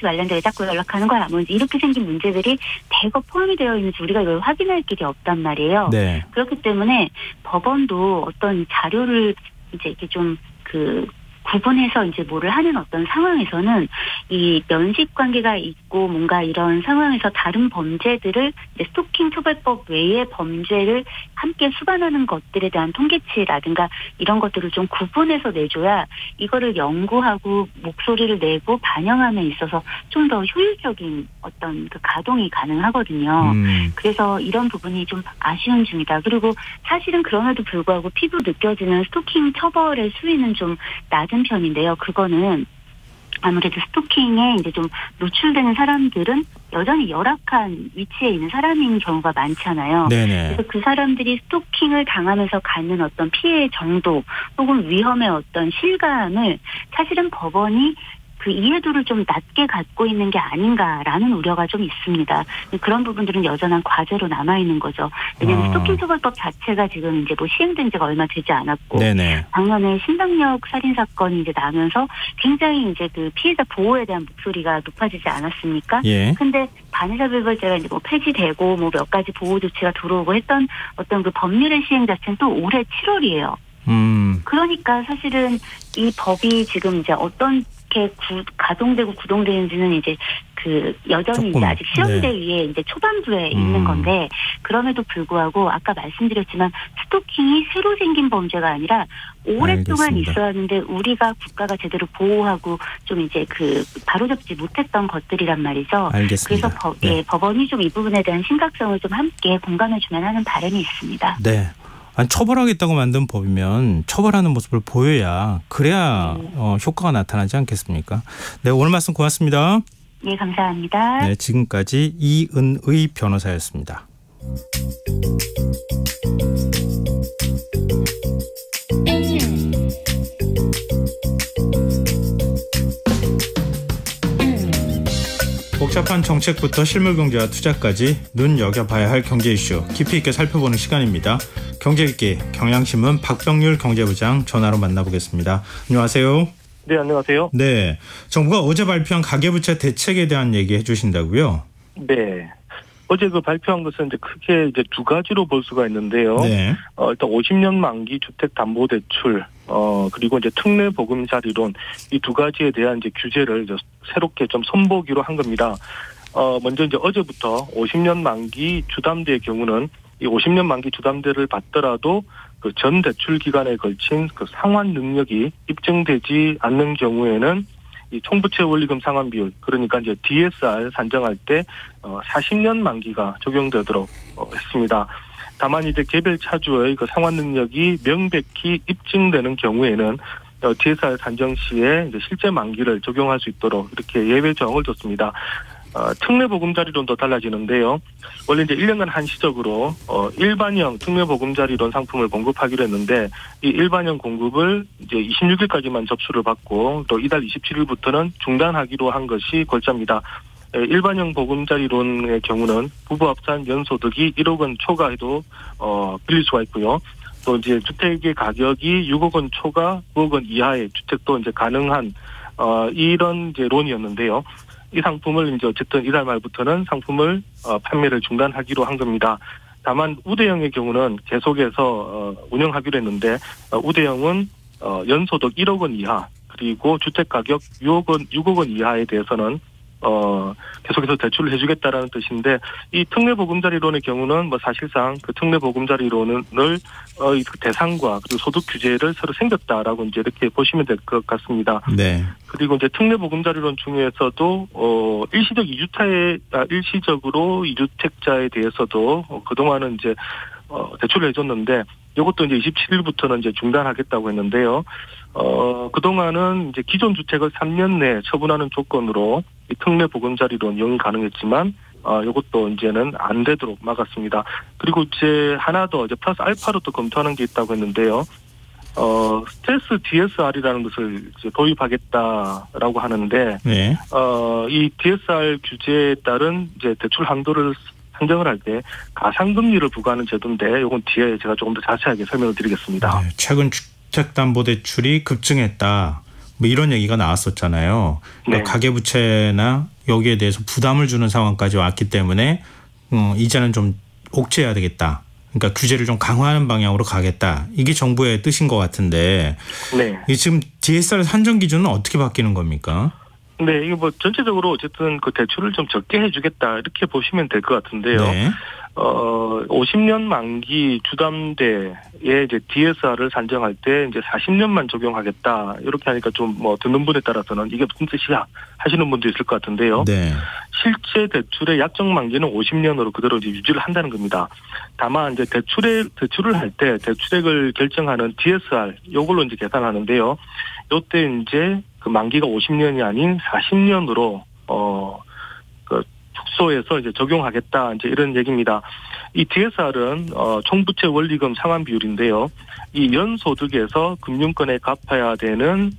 말란데 왜 자꾸 연락하는 거야? 뭐 이렇게 생긴 문제들이 대거 포함이 되어 있는지 우리가 이걸 확인할 길이 없단 말이에요. 네. 그렇기 때문에 법원도 어떤 자료를 이제 이렇게 좀 구분해서 이제 뭐를 하는 어떤 상황에서는 이 면식 관계가 있고 뭔가 이런 상황에서 다른 범죄들을 이제 스토킹 처벌법 외의 범죄를 함께 수반하는 것들에 대한 통계치라든가 이런 것들을 좀 구분해서 내줘야 이거를 연구하고 목소리를 내고 반영함에 있어서 좀 더 효율적인 어떤 그 가동이 가능하거든요. 그래서 이런 부분이 좀 아쉬운 중이다. 그리고 사실은 그럼에도 불구하고 피부 느껴지는 스토킹 처벌의 수위는 좀 낮은 편인데요. 그거는 아무래도 스토킹에 이제 좀 노출되는 사람들은 여전히 열악한 위치에 있는 사람인 경우가 많잖아요. 네네. 그래서 그 사람들이 스토킹을 당하면서 갖는 어떤 피해의 정도 혹은 위험의 어떤 실감을 사실은 법원이 그 이해도를 좀 낮게 갖고 있는 게 아닌가라는 우려가 좀 있습니다. 그런 부분들은 여전한 과제로 남아 있는 거죠. 왜냐하면 스토킹 처벌법 자체가 지금 이제 뭐 시행된 지가 얼마 되지 않았고, 네네. 작년에 신당역 살인 사건이 이제 나면서 굉장히 이제 그 피해자 보호에 대한 목소리가 높아지지 않았습니까? 예. 근데 반의사별벌죄가 이제 뭐 폐지되고 뭐 몇 가지 보호 조치가 들어오고 했던 어떤 그 법률의 시행 자체는 또 올해 7월이에요. 그러니까 사실은 이 법이 지금 이제 어떻게 가동되고 구동되는지는 이제 그 여전히 조금, 이제 아직 시험대위에 이제 초반부에 있는 건데, 그럼에도 불구하고 아까 말씀드렸지만 스토킹이 새로 생긴 범죄가 아니라 오랫동안 알겠습니다. 있어왔는데 우리가 국가가 제대로 보호하고 좀 이제 그 바로잡지 못했던 것들이란 말이죠. 알겠습니다. 그래서 법원이 좀 이 부분에 대한 심각성을 좀 함께 공감해주면 하는 바람이 있습니다. 네. 아니, 처벌하겠다고 만든 법이면 처벌하는 모습을 보여야 그래야 효과가 나타나지 않겠습니까? 네, 오늘 말씀 고맙습니다. 네, 감사합니다. 네, 지금까지 이은의 변호사였습니다. 복잡한 정책부터 실물 경제와 투자까지 눈여겨봐야 할 경제 이슈 깊이 있게 살펴보는 시간입니다. 경제읽기 경향신문 박병률 경제부장 전화로 만나보겠습니다. 안녕하세요. 네, 안녕하세요. 네, 정부가 어제 발표한 가계부채 대책에 대한 얘기 해주신다고요? 네. 어제 그 발표한 것은 이제 크게 이제 두 가지로 볼 수가 있는데요. 네. 일단 50년 만기 주택담보대출, 그리고 이제 특례 보금자리론, 이 두 가지에 대한 이제 규제를 이제 새롭게 좀 손보기로 한 겁니다. 먼저 이제 어제부터 50년 만기 주담대의 경우는 이 50년 만기 주담대를 받더라도 그 전 대출 기간에 걸친 그 상환 능력이 입증되지 않는 경우에는 이 총부채 원리금 상환 비율, 그러니까 이제 DSR 산정할 때 40년 만기가 적용되도록 했습니다. 다만 이제 개별 차주의 그 상환 능력이 명백히 입증되는 경우에는 DSR 산정 시에 이제 실제 만기를 적용할 수 있도록 이렇게 예외 조항을 뒀습니다. 특례 보금자리론도 달라지는데요. 원래 이제 1년간 한시적으로 일반형 특례 보금자리론 상품을 공급하기로 했는데, 이 일반형 공급을 이제 26일까지만 접수를 받고 또 이달 27일부터는 중단하기로 한 것이 골자입니다. 일반형 보금자리론의 경우는 부부 합산 연소득이 1억 원 초과해도 빌릴 수가 있고요. 또 이제 주택의 가격이 6억 원 초과 9억 원 이하의 주택도 이제 가능한 이런 이제 론이었는데요. 이 상품을 이제 어쨌든 이달 말부터는 상품을 판매를 중단하기로 한 겁니다. 다만 우대형의 경우는 계속해서 운영하기로 했는데, 우대형은 연소득 1억 원 이하 그리고 주택 가격 6억 원 이하에 대해서는 계속해서 대출을 해주겠다라는 뜻인데, 이 특례보금자리론의 경우는 뭐 사실상 그 특례보금자리론을 그 대상과 그리고 소득 규제를 새로 생겼다라고 이제 이렇게 보시면 될 것 같습니다. 네. 그리고 이제 특례보금자리론 중에서도 일시적으로 이주택자에 대해서도 그동안은 이제 대출을 해줬는데, 이것도 이제 27일부터는 이제 중단하겠다고 했는데요. 그동안은 이제 기존 주택을 3년 내에 처분하는 조건으로 이 특례 보금자리론 이용이 가능했지만, 이것도 이제는 안 되도록 막았습니다. 그리고 이제 하나 더 이제 플러스 알파로 또 검토하는 게 있다고 했는데요. 스트레스 DSR이라는 것을 이제 도입하겠다라고 하는데, 네. 이 DSR 규제에 따른 이제 대출 한도를 산정을 할 때 가상금리를 부과하는 제도인데, 이건 뒤에 제가 조금 더 자세하게 설명을 드리겠습니다. 네, 최근 주택담보대출이 급증했다. 뭐 이런 얘기가 나왔었잖아요. 그러니까 네. 가계부채나 여기에 대해서 부담을 주는 상황까지 왔기 때문에 이제는 좀 옥죄해야 되겠다. 그러니까 규제를 좀 강화하는 방향으로 가겠다. 이게 정부의 뜻인 것 같은데 네. 이 지금 DSR 산정 기준은 어떻게 바뀌는 겁니까? 네, 이게 뭐 전체적으로 어쨌든 그 대출을 좀 적게 해주겠다 이렇게 보시면 될 것 같은데요. 네. 50년 만기 주담대에 이제 DSR을 산정할 때 이제 40년만 적용하겠다 이렇게 하니까 좀 뭐 듣는 분에 따라서는 이게 무슨 뜻이야 하시는 분도 있을 것 같은데요. 네. 실제 대출의 약정 만기는 50년으로 그대로 이제 유지를 한다는 겁니다. 다만 이제 대출을 할 때 대출액을 결정하는 DSR 요걸로 이제 계산하는데요. 요때 이제 그 만기가 50년이 아닌 40년으로 축소해서 이제 적용하겠다 이제 이런 얘기입니다. 이 DSR은 총부채 원리금 상환 비율인데요. 이 연소득에서 금융권에 갚아야 되는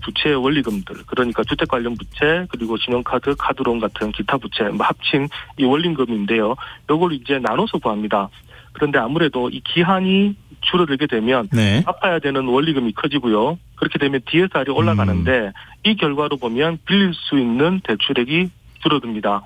부채 원리금들, 그러니까 주택 관련 부채 그리고 신용카드, 카드론 같은 기타 부채 뭐 합친 이 원리금인데요. 요걸 이제 나눠서 구합니다. 그런데 아무래도 이 기한이 줄어들게 되면 네. 갚아야 되는 원리금이 커지고요. 그렇게 되면 DSR이 올라가는데 이 결과로 보면 빌릴 수 있는 대출액이 줄어듭니다.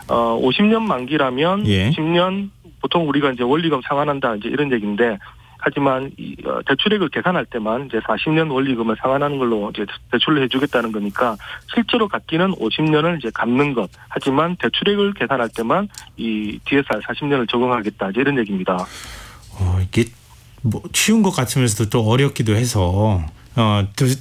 50년 만기라면 예. 10년 보통 우리가 이제 원리금 상환한다 이제 이런 얘기인데 하지만 이 대출액을 계산할 때만 이제 40년 원리금을 상환하는 걸로 이제 대출을 해주겠다는 거니까 실제로 갚기는 50년을 이제 갚는 것. 하지만 대출액을 계산할 때만 이 DSR 40년을 적용하겠다 이제 이런 얘기입니다. 이게 뭐 쉬운 것 같으면서도 또 어렵기도 해서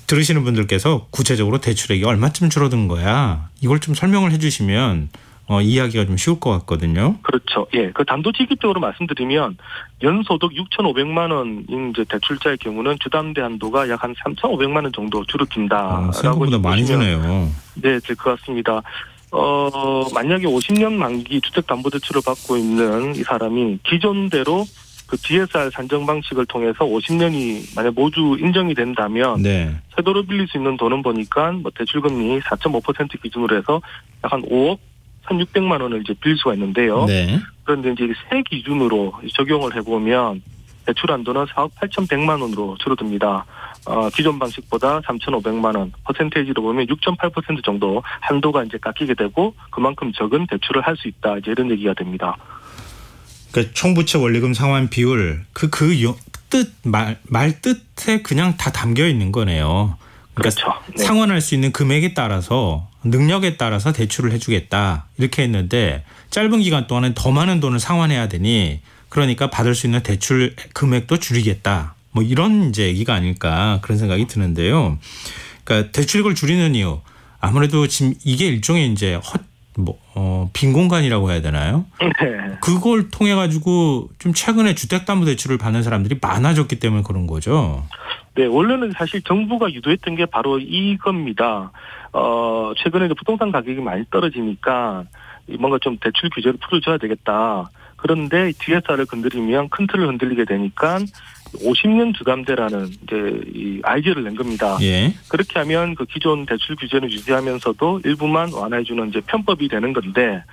들으시는 분들께서 구체적으로 대출액이 얼마쯤 줄어든 거야? 이걸 좀 설명을 해주시면 이해하기가 좀 쉬울 것 같거든요. 그렇죠. 예, 그 단도직입적으로 말씀드리면 연소득 6,500만 원인 이제 대출자의 경우는 주담대 한도가 약 한 3,500만 원 정도 줄어든다라고 생각보다 많이 주네요. 네, 될 것 같습니다. 만약에 50년 만기 주택담보대출을 받고 있는 이 사람이 기존대로 그 DSR 산정 방식을 통해서 50년이 만약 모두 인정이 된다면 네. 최대로 빌릴 수 있는 돈은 보니까 뭐 대출금리 4.5% 기준으로 해서 약 한 5억 1,600만 원을 이제 빌릴 수가 있는데요. 네. 그런데 이제 세 기준으로 적용을 해보면 대출 한도는 4억 8,100만 원으로 줄어듭니다. 기존 방식보다 3,500만 원, 퍼센테이지로 보면 6.8% 정도 한도가 이제 깎이게 되고 그만큼 적은 대출을 할 수 있다. 이제 이런 얘기가 됩니다. 그러니까 총부채 원리금 상환 비율 말 뜻에 그냥 다 담겨 있는 거네요. 그러니까 그렇죠. 네. 상환할 수 있는 금액에 따라서 능력에 따라서 대출을 해주겠다 이렇게 했는데 짧은 기간 동안은 더 많은 돈을 상환해야 되니 그러니까 받을 수 있는 대출 금액도 줄이겠다. 뭐 이런 이제 얘기가 아닐까 그런 생각이 드는데요. 그러니까 대출액을 줄이는 이유 아무래도 지금 이게 일종의 이제 빈 공간이라고 해야 되나요? 네. 그걸 통해 가지고 좀 최근에 주택담보대출을 받는 사람들이 많아졌기 때문에 그런 거죠. 네, 원래는 사실 정부가 유도했던 게 바로 이겁니다. 최근에 이제 부동산 가격이 많이 떨어지니까 뭔가 좀 대출 규제를 풀어줘야 되겠다. 그런데 DSR을 건드리면 큰 틀을 흔들리게 되니까 50년 주담대라는 이제 이 아이디어를 낸 겁니다. 예. 그렇게 하면 그 기존 대출 규제는 유지하면서도 일부만 완화해주는 이제 편법이 되는 건데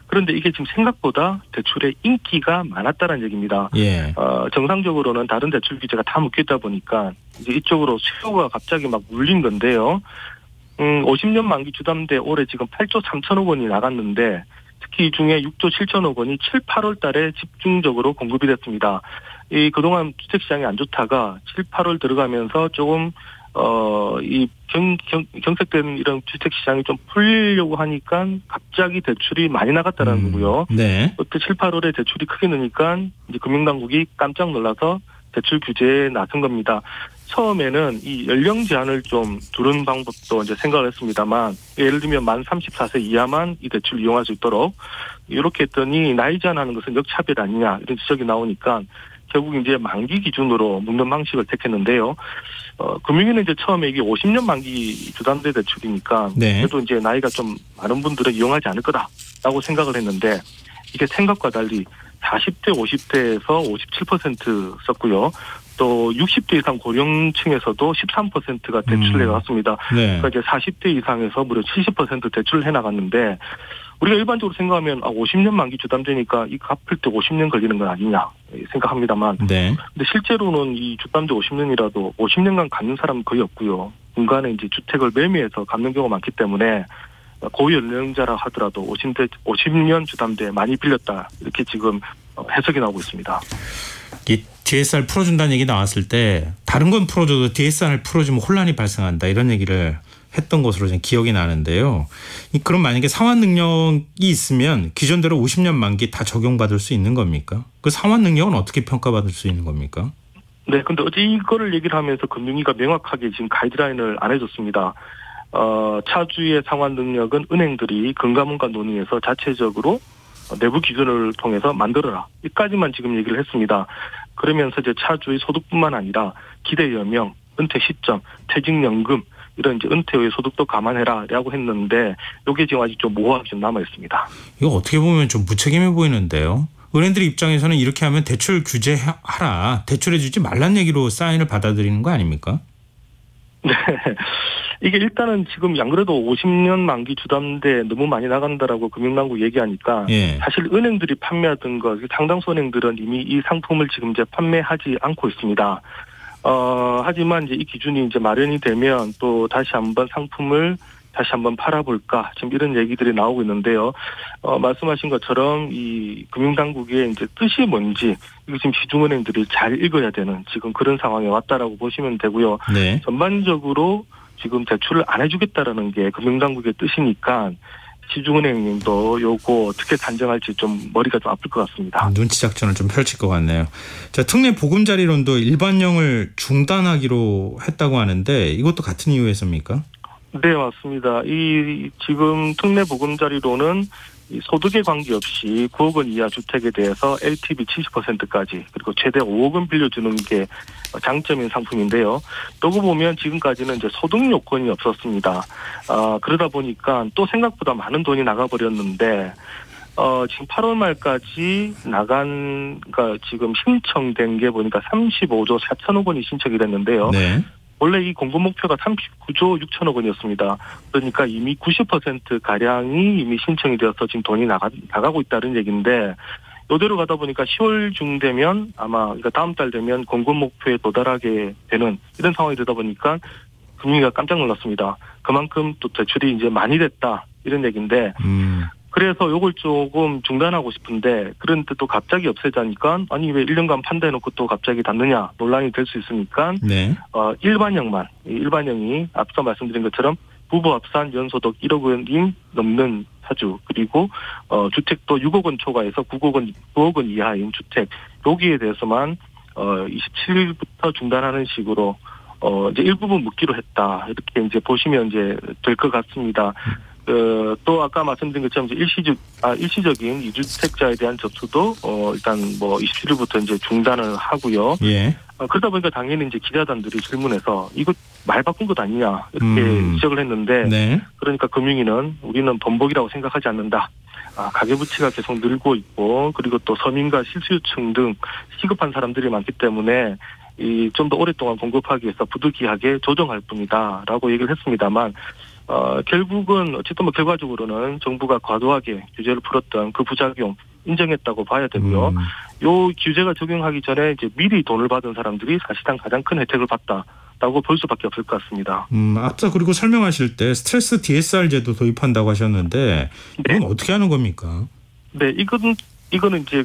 그런데 이게 지금 생각보다 대출의 인기가 많았다는 얘기입니다. 예. 정상적으로는 다른 대출 규제가 다 묶여 있다 보니까 이제 이쪽으로 수요가 갑자기 막 몰린 건데요. 50년 만기 주담대 올해 지금 8조 3천억 원이 나갔는데 특히 이 중에 6조 7천억 원이 7, 8월 달에 집중적으로 공급이 됐습니다. 그동안 주택시장이 안 좋다가 7, 8월 들어가면서 조금 경색된 이런 주택시장이 좀 풀리려고 하니까 갑자기 대출이 많이 나갔다는 거고요. 네. 그때 7, 8월에 대출이 크게 느니까 이제 금융당국이 깜짝 놀라서 대출 규제에 나선 겁니다. 처음에는 이 연령 제한을 좀 두는 방법도 이제 생각을 했습니다만 예를 들면 만 34세 이하만 이 대출을 이용할 수 있도록 이렇게 했더니 나이 제한하는 것은 역차별 아니냐 이런 지적이 나오니까 결국 이제 만기 기준으로 묶는 방식을 택했는데요. 금융위는 이제 처음에 이게 50년 만기 주담대 대출이니까 네. 그래도 이제 나이가 좀 많은 분들은 이용하지 않을 거다라고 생각을 했는데 이게 생각과 달리 40대, 50대에서 57% 썼고요. 또 60대 이상 고령층에서도 13%가 대출을 해갔습니다. 네. 그러니까 이제 40대 이상에서 무려 70% 대출을 해나갔는데 우리가 일반적으로 생각하면 50년 만기 주담대니까 이 갚을 때 50년 걸리는 건 아니냐 생각합니다만 네. 근데 실제로는 이 주담대 50년이라도 50년간 갚는 사람은 거의 없고요. 중간에 이제 주택을 매매해서 갚는 경우가 많기 때문에 고연령자라 하더라도 50년 주담대 많이 빌렸다 이렇게 지금 해석이 나오고 있습니다. 이 DSR 풀어준다는 얘기 나왔을 때 다른 건 풀어줘도 DSR 풀어주면 혼란이 발생한다 이런 얘기를 했던 것으로 좀 기억이 나는데요. 그럼 만약에 상환 능력이 있으면 기존대로 50년 만기 다 적용받을 수 있는 겁니까? 그 상환 능력은 어떻게 평가받을 수 있는 겁니까? 네, 근데 어제 이거를 얘기를 하면서 금융위가 명확하게 지금 가이드라인을 안 해줬습니다. 차주의 상환 능력은 은행들이 금감원과 논의해서 자체적으로 내부 기준을 통해서 만들어라. 이까지만 지금 얘기를 했습니다. 그러면서 이제 차주의 소득뿐만 아니라 기대 여명, 은퇴 시점, 퇴직연금 이런 이제 은퇴 후의 소득도 감안해라라고 했는데 이게 지금 아직 좀 모호하게 좀 남아 있습니다. 이거 어떻게 보면 좀 무책임해 보이는데요. 은행들 입장에서는 이렇게 하면 대출 규제하라, 대출해주지 말란 얘기로 사인을 받아들이는 거 아닙니까? 네. 이게 일단은 지금 안 그래도 50년 만기 주담대 너무 많이 나간다라고 금융당국 얘기하니까 예. 사실 은행들이 판매하던 거 상당수 은행들은 이미 이 상품을 지금 이제 판매하지 않고 있습니다. 하지만 이제 이 기준이 이제 마련이 되면 또 다시 한번 상품을 다시 한번 팔아볼까 지금 이런 얘기들이 나오고 있는데요. 말씀하신 것처럼 이 금융당국의 이제 뜻이 뭔지 이거 지금 시중은행들이 잘 읽어야 되는 지금 그런 상황에 왔다라고 보시면 되고요. 네. 전반적으로 지금 대출을 안 해주겠다라는 게 금융당국의 뜻이니까 시중은행도 요거 어떻게 단정할지 좀 머리가 좀 아플 것 같습니다. 눈치 작전을 좀 펼칠 것 같네요. 자, 특례 보금자리론도 일반령을 중단하기로 했다고 하는데 이것도 같은 이유에서입니까? 네, 맞습니다. 이 지금 특례 보금자리론은 이 소득에 관계없이 9억 원 이하 주택에 대해서 LTV 70%까지 그리고 최대 5억 원 빌려주는 게 장점인 상품인데요. 요거 보면 지금까지는 이제 소득 요건이 없었습니다. 그러다 보니까 또 생각보다 많은 돈이 나가버렸는데 지금 8월 말까지 그러니까 지금 신청된 게 보니까 35조 4천억 원이 신청이 됐는데요. 네. 원래 이 공급 목표가 39조 6천억 원이었습니다. 그러니까 이미 90%가량이 이미 신청이 되어서 지금 돈이 나가고 있다는 얘기인데 이대로 가다 보니까 10월 중 되면 아마 그러니까 다음 달 되면 공급 목표에 도달하게 되는 이런 상황이 되다 보니까 금융위가 깜짝 놀랐습니다. 그만큼 또 대출이 이제 많이 됐다 이런 얘기인데 그래서 요걸 조금 중단하고 싶은데 그런데 또 갑자기 없애자니까 아니 왜 1년간 판대놓고 또 갑자기 닫느냐 논란이 될 수 있으니까 네. 일반형이 앞서 말씀드린 것처럼 부부 합산 연소득 1억 원이 넘는 사주 그리고 주택도 6억 원 초과해서 9억 원 이하인 주택 여기에 대해서만 27일부터 중단하는 식으로 이제 일부분 묶기로 했다 이렇게 이제 보시면 이제 될 것 같습니다. 또 아까 말씀드린 것처럼 이제 일시적인 이주택자에 대한 접수도 일단 뭐 27일부터 이제 중단을 하고요. 예. 그러다 보니까 당연히 이제 기자단들이 질문해서 이거 말 바꾼 것 아니냐 이렇게 지적을 했는데 네. 그러니까 금융위는 우리는 번복이라고 생각하지 않는다. 가계부채가 계속 늘고 있고 그리고 또 서민과 실수요층 등 시급한 사람들이 많기 때문에 좀 더 오랫동안 공급하기 위해서 부득이하게 조정할 뿐이다라고 얘기를 했습니다만 결국은 어쨌든 뭐 결과적으로는 정부가 과도하게 규제를 풀었던 그 부작용 인정했다고 봐야 되고요. 요 규제가 적용하기 전에 이제 미리 돈을 받은 사람들이 사실상 가장 큰 혜택을 받다라고 볼 수밖에 없을 것 같습니다. 앞서 그리고 설명하실 때 스트레스 DSR 제도 도입한다고 하셨는데 이건 네. 어떻게 하는 겁니까? 네, 이거는 이제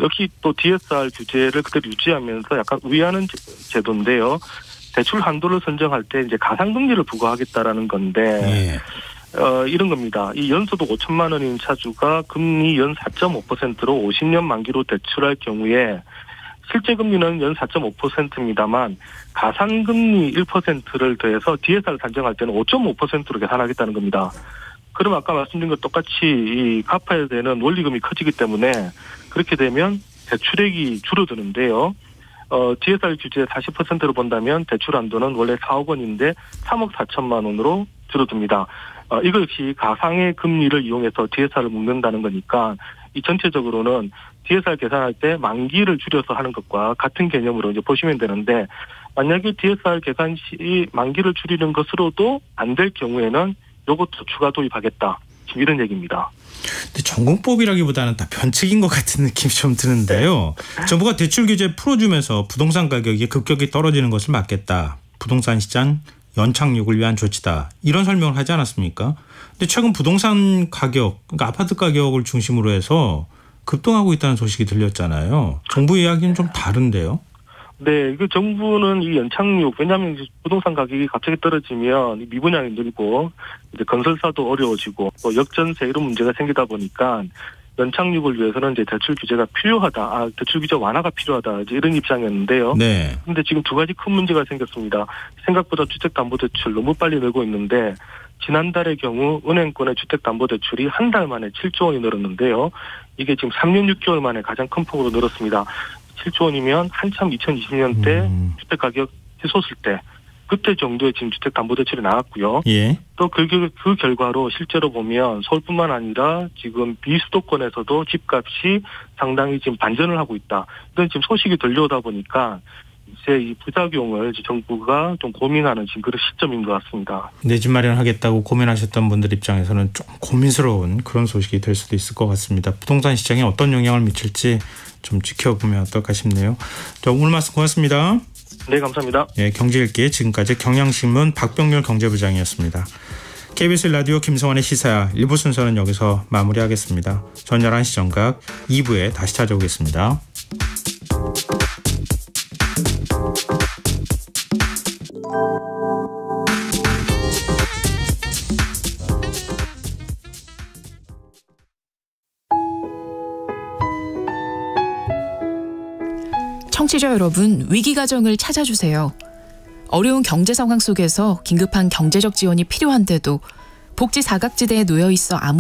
역시 또 DSR 규제를 그대로 유지하면서 약간 우회하는 제도인데요. 대출 한도를 선정할 때 이제 가상금리를 부과하겠다라는 건데, 이런 겁니다. 이 연소득 5천만 원인 차주가 금리 연 4.5%로 50년 만기로 대출할 경우에 실제 금리는 연 4.5%입니다만 가상금리 1%를 더해서 DSR 산정할 때는 5.5%로 계산하겠다는 겁니다. 그럼 아까 말씀드린 것 똑같이 갚아야 되는 원리금이 커지기 때문에 그렇게 되면 대출액이 줄어드는데요. DSR 규제 40%로 본다면 대출 한도는 원래 4억 원인데 3억 4천만 원으로 줄어듭니다. 이거 역시 가상의 금리를 이용해서 DSR을 묶는다는 거니까 이 전체적으로는 DSR 계산할 때 만기를 줄여서 하는 것과 같은 개념으로 이제 보시면 되는데 만약에 DSR 계산 시 만기를 줄이는 것으로도 안 될 경우에는 이것도 추가 도입하겠다. 지금 이런 얘기입니다. 근데 전공법이라기보다는 다 변칙인 것 같은 느낌이 좀 드는데요. 정부가 대출 규제 풀어주면서 부동산 가격이 급격히 떨어지는 것을 막겠다. 부동산 시장 연착륙을 위한 조치다. 이런 설명을 하지 않았습니까? 근데 최근 부동산 가격, 그러니까 아파트 가격을 중심으로 해서 급등하고 있다는 소식이 들렸잖아요. 정부 이야기는 좀 다른데요. 네, 그 정부는 이 연착륙, 왜냐하면 이제 부동산 가격이 갑자기 떨어지면 미분양이 늘고 이제 건설사도 어려워지고 또 역전세 이런 문제가 생기다 보니까 연착륙을 위해서는 이제 대출 규제가 필요하다, 대출 규제 완화가 필요하다, 이제 이런 입장이었는데요. 네. 근데 지금 두 가지 큰 문제가 생겼습니다. 생각보다 주택담보대출 너무 빨리 늘고 있는데 지난달의 경우 은행권의 주택담보대출이 한 달 만에 7조 원이 늘었는데요. 이게 지금 3년 6개월 만에 가장 큰 폭으로 늘었습니다. 7조 원이면 한참 2020년 때 주택가격 치솟을 때 그때 정도의 지금 주택담보대출이 나왔고요. 예. 또 그 결과로 실제로 보면 서울뿐만 아니라 지금 비수도권에서도 집값이 상당히 지금 반전을 하고 있다. 이런 지금 소식이 들려오다 보니까 이제 이 부작용을 정부가 좀 고민하는 지금 그런 시점인 것 같습니다. 내 집 마련하겠다고 고민하셨던 분들 입장에서는 좀 고민스러운 그런 소식이 될 수도 있을 것 같습니다. 부동산 시장에 어떤 영향을 미칠지 좀 지켜보면 어떨까 싶네요. 오늘 말씀 고맙습니다. 네, 감사합니다. 네, 경제일기 지금까지 경향신문 박병률 경제부장이었습니다. KBS 라디오 김성환의 시사 1부 순서는 여기서 마무리하겠습니다. 저는 11시 정각 2부에 다시 찾아오겠습니다. 청취자 여러분, 위기가정을 찾아주세요. 어려운 경제 상황 속에서 긴급한 경제적 지원이 필요한데도 복지 사각지대에 놓여 있어 아무